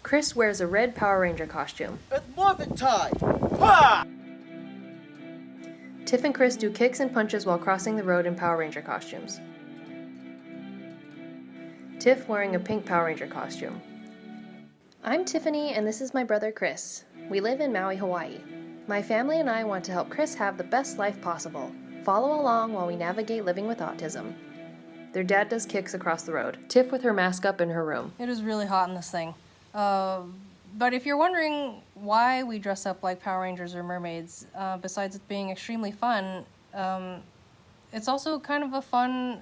Chris wears a red Power Ranger costume. It's morphin' time! Ha! Tiff and Chris do kicks and punches while crossing the road in Power Ranger costumes. Tiff wearing a pink Power Ranger costume. I'm Tiffany and this is my brother Chris. We live in Maui, Hawaii. My family and I want to help Chris have the best life possible. Follow along while we navigate living with autism. Their dad does kicks across the road. Tiff with her mask up in her room. It is really hot in this thing. But if you're wondering why we dress up like Power Rangers or mermaids, besides it being extremely fun, it's also kind of a fun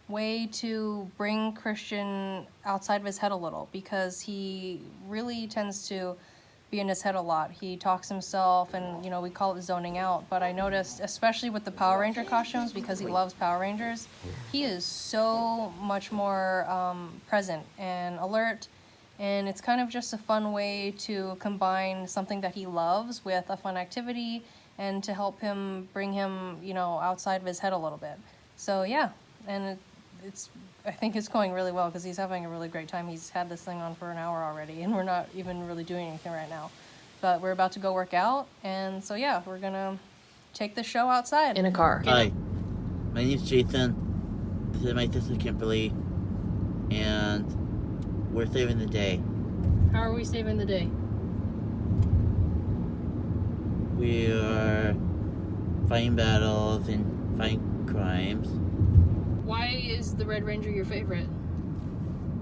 way to bring Christian outside of his head a little, because he really tends to be in his head a lot. He talks himself and, you know, we call it zoning out, but I noticed, especially with the Power Ranger costumes, because he loves Power Rangers, he is so much more present and alert, and it's kind of just a fun way to combine something that he loves with a fun activity and to help him bring him, you know, outside of his head a little bit. So yeah, and I think it's going really well because he's having a really great time. He's had this thing on for an hour already, and we're not even really doing anything right now. But we're about to go work out, and so yeah, we're gonna take the show outside. In a car. Hi, my name's Jason. This is my sister Kimberly, and we're saving the day. How are we saving the day? We are fighting battles and fighting crimes. Why is the Red Ranger your favorite?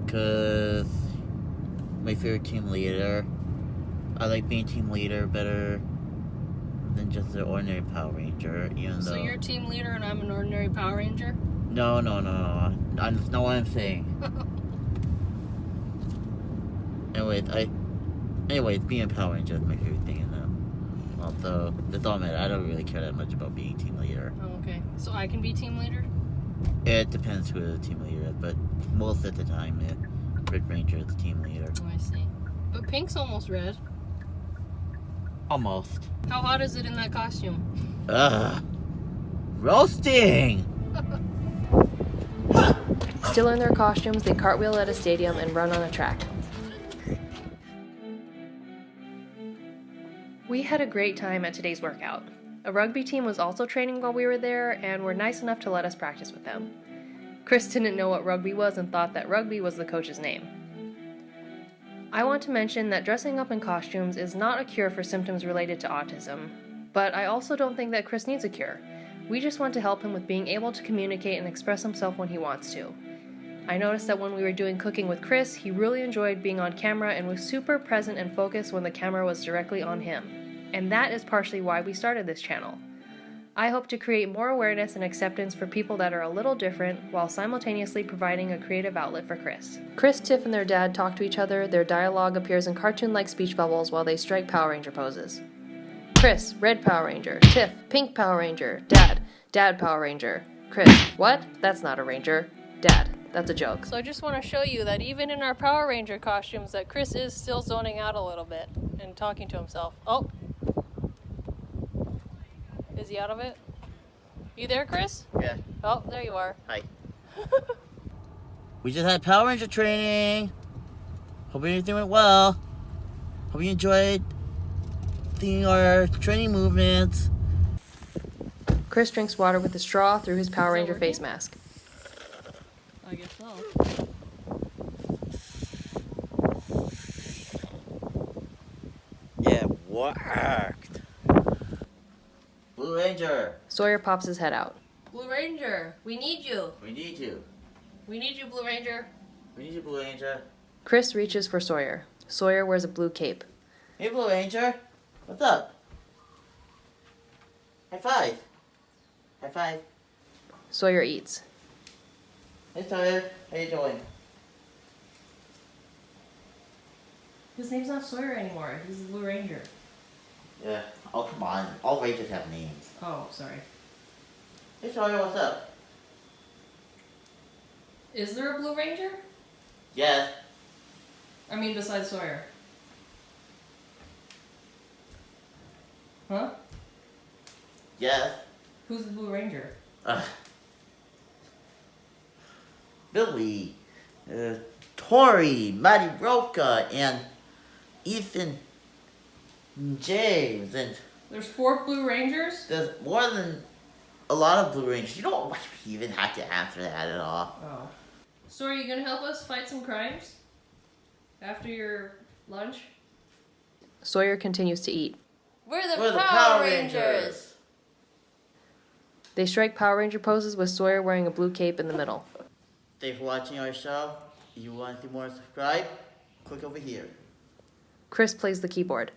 Because my favorite team leader. I like being team leader better than just an ordinary Power Ranger, even though... So you're team leader and I'm an ordinary Power Ranger? No. That's not what I'm saying. Anyways, being a Power Ranger is my favorite thing in them. Also, that's all I don't really care that much about being team leader. Oh, okay. So I can be team leader? It depends who the team leader is, but most of the time, Red Ranger is the team leader. Oh, I see. But pink's almost red. Almost. How hot is it in that costume? Ugh. Roasting! Still in their costumes, they cartwheel at a stadium and run on a track. We had a great time at today's workout. A rugby team was also training while we were there and were nice enough to let us practice with them. Chris didn't know what rugby was and thought that rugby was the coach's name. I want to mention that dressing up in costumes is not a cure for symptoms related to autism, but I also don't think that Chris needs a cure. We just want to help him with being able to communicate and express himself when he wants to. I noticed that when we were doing cooking with Chris, he really enjoyed being on camera and was super present and focused when the camera was directly on him. And that is partially why we started this channel. I hope to create more awareness and acceptance for people that are a little different while simultaneously providing a creative outlet for Chris. Chris, Tiff, and their dad talk to each other. Their dialogue appears in cartoon-like speech bubbles while they strike Power Ranger poses. Chris, red Power Ranger. Tiff, pink Power Ranger. Dad Power Ranger. Chris, what? That's not a ranger. Dad, that's a joke. So I just want to show you that even in our Power Ranger costumes that Chris is still zoning out a little bit and talking to himself. Oh. Is he out of it? You there, Chris? Yeah. Oh, there you are. Hi. We just had Power Ranger training. Hope everything went well. Hope you enjoyed seeing our training movements. Chris drinks water with a straw through his Power Ranger face mask. I guess so. Yeah, worked. Blue Ranger. Sawyer pops his head out. Blue Ranger, we need you. We need you. We need you, Blue Ranger. We need you, Blue Ranger. Chris reaches for Sawyer. Sawyer wears a blue cape. Hey, Blue Ranger. What's up? High five. High five. Sawyer eats. Hey, Sawyer. How you doing? His name's not Sawyer anymore. He's the Blue Ranger. Yeah. Oh, come on. All Rangers have names. Oh, sorry. Hey, Sawyer. What's up? Is there a Blue Ranger? Yes. I mean, besides Sawyer. Huh? Yes. Who's the Blue Ranger? Billy, Tori, Matty Roca, and Ethan, James, and There's 4 Blue Rangers? there's more than a lot of Blue Rangers. You don't even have to answer that at all. Oh. So are you gonna help us fight some crimes? After your lunch? Sawyer continues to eat. We're We're the Power Rangers. They strike Power Ranger poses with Sawyer wearing a blue cape in the middle. Thanks for watching our show. If you want to see more, subscribe. Click over here. Chris plays the keyboard.